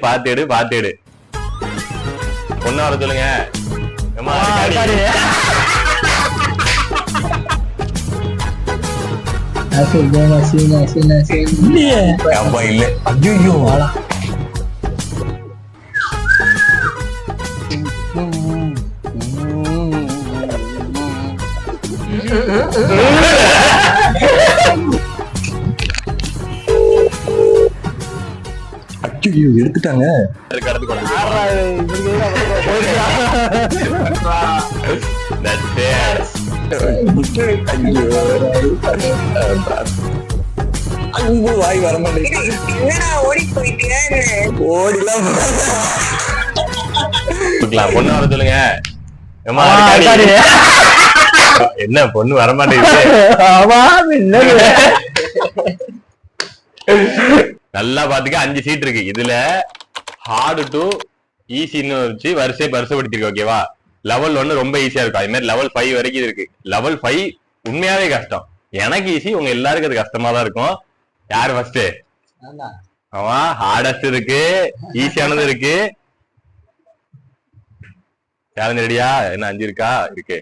பாத்து எடு பொண்ணு வர சொல்லுங்க. இல்ல ஐயோ எடுத்துட்டாங்க. வாய் வர மாட்டேங்குது. பொண்ணு வர சொல்லுங்க. என்ன பொண்ணு வர மாட்டேங்குது. நல்லா பாத்துக்க. 5 சீட் இருக்கு. இதுல ஹார்டு டு ஈஸின்னு வச்சு வரிசைப்படுத்திருக்கு. ஓகேவா? லெவல் 1 ரொம்ப ஈஸியா இருக்கும். அது மாதிரி லெவல் 5 வரைக்கும் இருக்கு. லெவல் 5 உண்மையாவே கஷ்டம். எனக்கு ஈஸி, உங்க எல்லாருக்கும் அது கஷ்டமா தான் இருக்கும். யாரு ஃபர்ஸ்ட்? ஆமா, ஹார்டஸ்ட் இருக்கு, ஈஸியானது இருக்கு. சேலஞ்ச் ரெடியா? என்ன 5 இருக்கா? இருக்கு.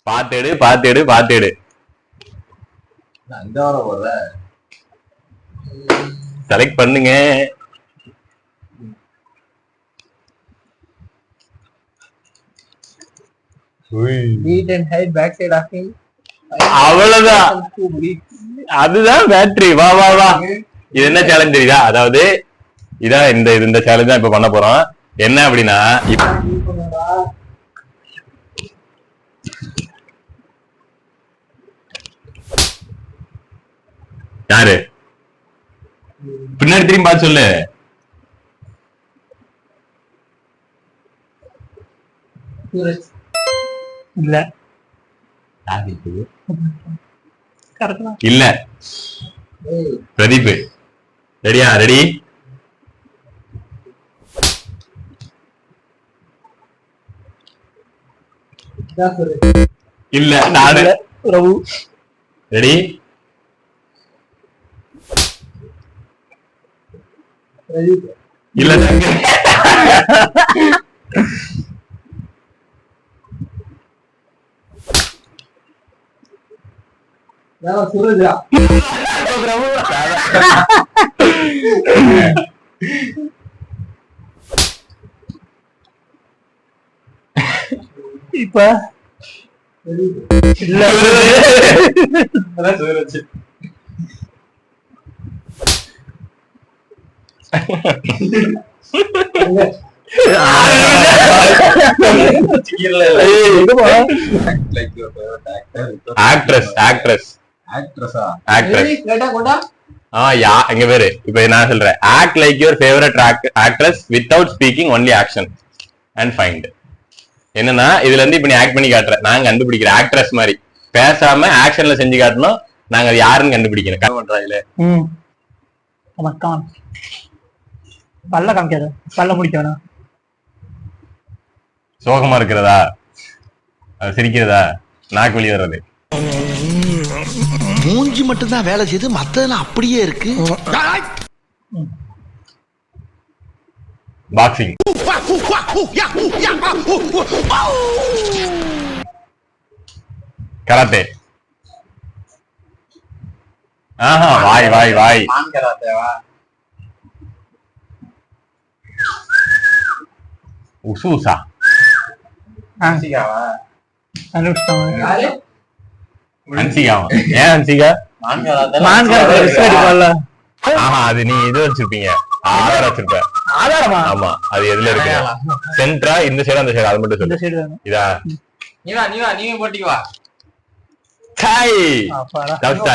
பாத்து எடு. செலக்ட் பண்ணுங்க. அவ்வளவுதான், அதுதான் பேட்டரி. வா இது என்ன சேலஞ்ச் தெரியுதா? அதாவது இதான் இந்த சேலஞ்ச் தான் இப்ப பண்ண போறோம். என்ன அப்படின்னா, யாரு பின்னாடி திரும்பி பார்த்து சொல்லு. இல்ல பிரதீப். ரெடியா? ரெடி. இல்ல நானு. ரெடி. இல்ல சுரஜா. இப்ப இல்ல சுரஜ். இங்க பேரு. இப்ப நான் சொல்றேன், act like your favourite actress without speaking only action and find. என்னன்னா, இதுல இருந்து இப்ப நீ ஆக்ட் பண்ணி காட்டுற, நாங்க கண்டுபிடிக்கிற ஆக்ட்ரஸ் மாதிரி பேசாம ஆக்ஷன்ல செஞ்சு காட்டணும். நாங்க அது யாருன்னு கண்டுபிடிக்கணும். பண்றாங்களே பல்ல காமிக்காது, பல்ல முடிக்க வேணாம். சோகமா இருக்கிறதா, சிரிக்கிறதா, நாக்கு வெளியே வர்றது, மூஞ்சி மட்டும் தான் வேலை செய்து, மத்ததெல்லாம் அப்படியே இருக்கு. Boxing, karate. ஆஹா, வாய் உசூசா. அது நீ இது வச்சிருப்பீங்க, ஆதாரம் வச்சிருப்ப. ஆமா, அது எதுல இருக்கு? சென்ட்ரா, இந்த சைடு அந்த சைடு? அது மட்டும் சொல்லு. இதா நீங்க போட்டிக்குவா.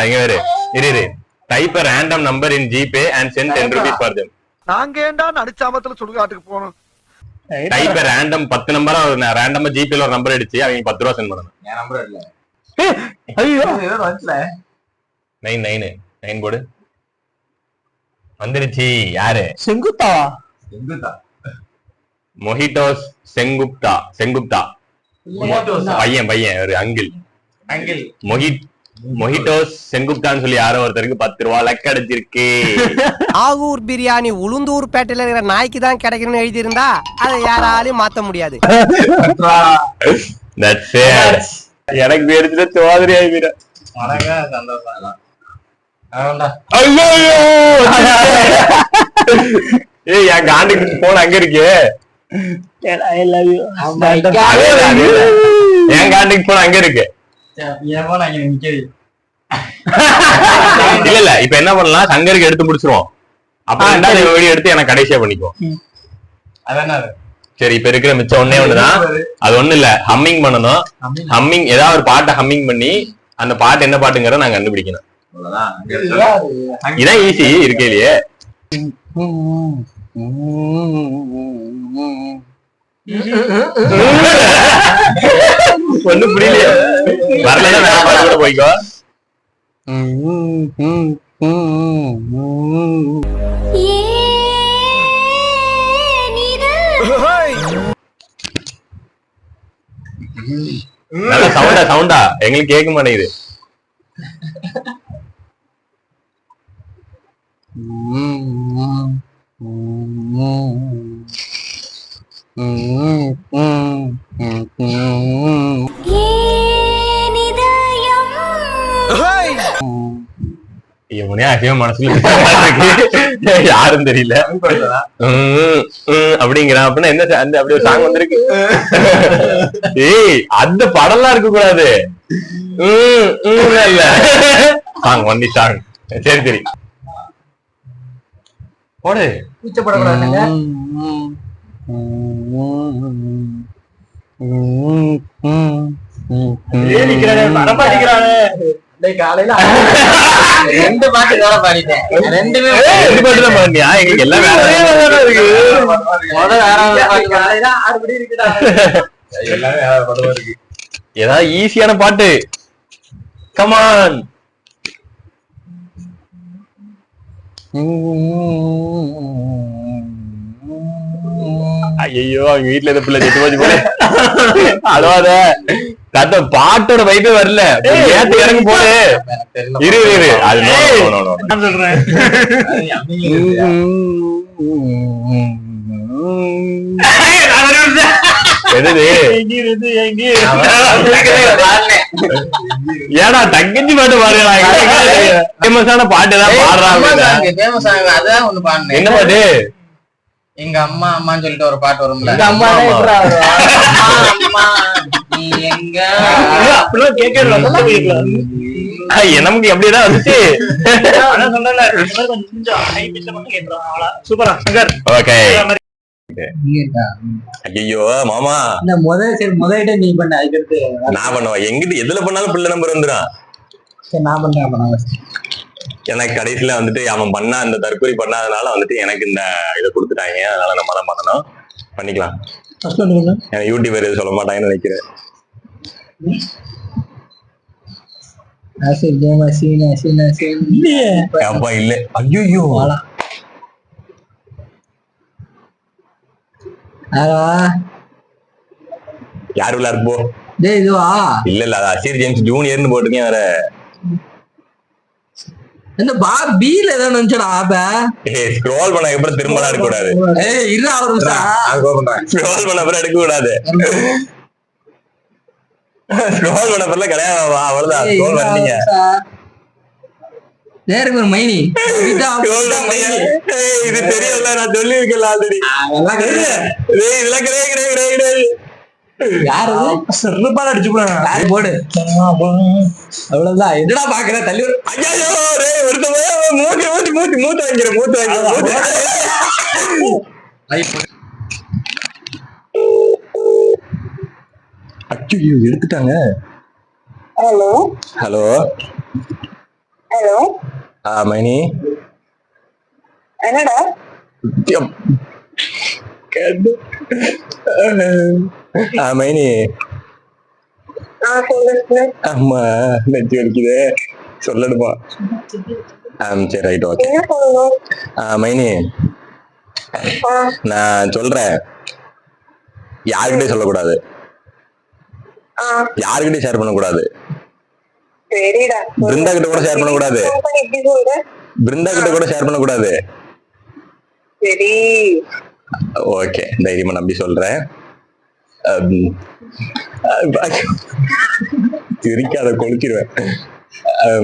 இங்க வேறு இரு. Type a random number in GPay and send 10 rupees for them. நாங்க ஏண்டா நடிச்சாமத்துல சுடுகாட்டுக்கு போறோம். டைப் a random 10 நம்பரா ரேண்டமா ஜிபேல ஒரு நம்பர் அடிச்சு அவங்க 10 ரூபாய் சென்ட் பண்ணணும். என் நம்பர் இல்ல. ஐயோ, ஏதோ வந்துல 9 போடு. வந்துருச்சு. யாரு? செங்குப்தா. மொஹிட்டோஸ் செங்குப்தா. பையன் ஒரு அங்கிள். மொஹிட்டோஸ் செங்குப்தான்னு சொல்லி யாரோ ஒருத்தருக்கு 10 ரூபா லக் அடிச்சிருக்கு. ஆகூர் பிரியாணி உளுந்தூர் பேட்டையில இருக்கிற நாய்க்கு தான் கிடைக்கணும்னு எழுதி இருந்தா அதை யாராலையும் மாத்த முடியாது. That's it. எனக்கு பேருச்சுல சோதரி ஆயிடுற. சந்தோஷம். ஏய் என் காண்டுக்கு போன் அங்க இருக்கே. என் காண்டுக்கு போன் அங்க இருக்கு. இல்ல இப்ப என்ன பண்ணலாம், சங்கருக்கு எடுத்து முடிச்சிருவோம். அப்புறம் ரெண்டாவது வீடியோ எடுத்து எனக்கு கடைசியா பண்ணிக்குவோம். சரி இப்ப இருக்கிற மிச்சம் ஒன்னே ஒண்ணுதான். அது ஒண்ணு இல்ல, ஹம்மிங் பண்ணணும். ஹம்மிங் ஏதாவது ஒரு பாட்டை ஹம்மிங் பண்ணி அந்த பாட்டு என்ன பாட்டுங்கிறத நாங்க கண்டுபிடிக்கணும். இதான் ஈஸி இருக்கையிலேயே. ஒண்ணும் புரியலையே. வரலன்னா வேற பாட்டு கூட போய்க்கோ. நல்ல சவுண்டா எங்களுக்கு கேட்க மாட்டேங்குது. மனசுல யாரும் தெரியல அப்படிங்கிறான். அப்படின்னா என்ன அந்த அப்படி ஒரு சாங் வந்திருக்கு. ஏய் அந்த படம்லாம் இருக்க கூடாது. இல்ல சாங் ஒன்லி சாங். சரி சரி போடு. கூச்சப்படக்கூடாதுங்க. காலையில 2 பாட்டு வேலை பாடிட்டேன். 2 பாட்டு தான் பாடியா? எங்களுக்கு எல்லாம் வேற இருக்கு. ஏதாவது ஈஸியான பாட்டு. கமான். ஐயோ அவங்க வீட்டுல இருந்த பிள்ளை செத்து போச்சு போல. அழுவாத. கத்த பாட்டோட வைப்பே வரல. ஏத்து இறங்கு போடு. இரு அது சொல்றேன். ஏடா தங்கச்சி பாட்டு பாருங்களா? ஃபேமஸான பாட்டு தான் பாடுறாங்க. என்ன பாட்டு? எங்க அம்மா அம்மான்னு சொல்லிட்டு ஒரு பாட்டு வரும்ல. நமக்கு எப்படிதான் வந்துச்சு. ஐயோ மாமா முதல்ல நீ பண்ண அதுக்கு நான் பண்ணுவேன். எங்கிட்ட எதுல பண்ணாலும் பிள்ளை நம்பர் வந்துடும். நான் பண்றேன். எனக்கு கடைசியில வந்துட்டு அவன் பண்ணா அந்த தற்கொலை பண்ணாதனால வந்துட்டு எனக்கு இந்த இதை கொடுத்துட்டாங்க. அதனால நம்ம தான் பண்ணணும். பண்ணிக்கலாம். யூடியூபர் எதுவும் சொல்ல மாட்டாங்கன்னு நினைக்கிறேன். அப்பா இல்ல. ஐயோ யாரு விளையாடு போ. இல்ல இல்ல அது அசீர் ஜேம்ஸ் ஜூனியர்னு போட்டுருக்கேன். வேற என்ன பீல ஏதோ நினைச்சடா. ஸ்க்ரோல் பண்ண அப்புறம் திரும்ப எடுக்க கூடாது. ஸ்க்ரோல் பண்ண அப்புறம் எடுக்க கூடாது. ஸ்க்ரோல் பண்ண அப்புறம் கிடையாது. அவ்வளவுதான். ஸ்க்ரோல் பண்ணீங்க. நேருக்கு ஒரு மைனி. இது தெரியல. நான் சொல்லி இருக்கல ஆல்ரெடி. இதெல்லாம் கிடையாது. யாரு செருப்பால அடிச்சு போடு. அவ்வளவுதான். என்னடா பாக்குற தள்ளி. மூத்து ஐயோ எடுத்துட்டாங்க. ஹலோ ஹலோ ஹலோ மைனி என்னடா மைனி. ஆமா நெஞ்சு வலிக்குது. சொல்லணுமா? சரி ரைட் ஓகே. மைனி நான் சொல்றேன். யாருக்கிட்டே சொல்லக்கூடாது. யாருக்கிட்டே ஷேர் பண்ணக்கூடாது. சரிடா. பிருந்தா கிட்ட கூட ஷேர் பண்ணக்கூடாது. இப்படி சொல்ற? பிருந்தா கிட்ட கூட ஷேர் பண்ணக்கூடாது. சரி. ஓகே, தைரியமா நம்பி சொல்றேன். சிரிக்காத, கொளுத்திடுவேன்.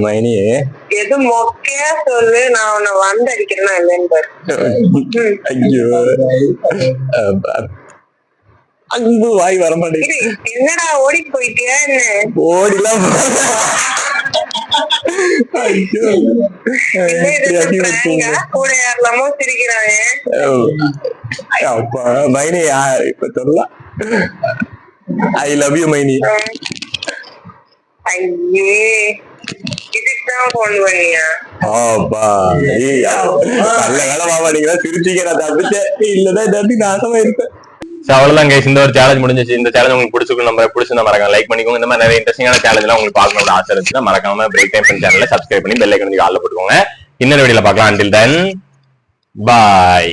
மைனி, எது மொக்கையா சொல்லு, நான் உன்னை வந்து அடிக்கிறேன்னா இல்லைன்னு பாரு. ஐயோ, அன்பு வாய் வர மாட்டேங்குது. என்னடா ஓடி போயிட்டியா என்ன? ஓடிலாம் ஐயோ, கூட யாரெல்லாமோ சிரிக்கிறாங்க. அப்பா மைனி, இப்ப சொல்லலாம். ஐ லவ் யூ மைனி. ஐயே, இதுக்குதான் போன் பண்ணியா? ஆப்பா, நல்ல வேலை மாமா, நீங்க சிரிச்சீங்க, நான் தப்பிச்சேன். இல்லன்னா தப்பி நாசமா இருப்பேன். அவ்வளவுதான் கைஸ், இந்த ஒரு சேலஞ்ச் முடிஞ்சிச்சு. இந்த சேலஞ்ச் உங்களுக்கு பிடிச்சிருக்கும், நம்ம பிடிச்சிருந்தா மறக்காம லைக் பண்ணிக்கோங்க. இந்த மாதிரி நிறைய இன்ட்ரெஸ்டிங்கான சேலஞ்ச் எல்லாம் உங்களுக்கு பார்க்கணும்னு ஆசை இருந்துச்சுன்னா மறக்காம பிரேக் டைம் சேனலை சப்ஸ்கிரைப் பண்ணி பெல் ஐகான் ஆல்ல போட்டுக்கோங்க. இன்னொரு வீடியோல பார்க்கலாம். until then, bye.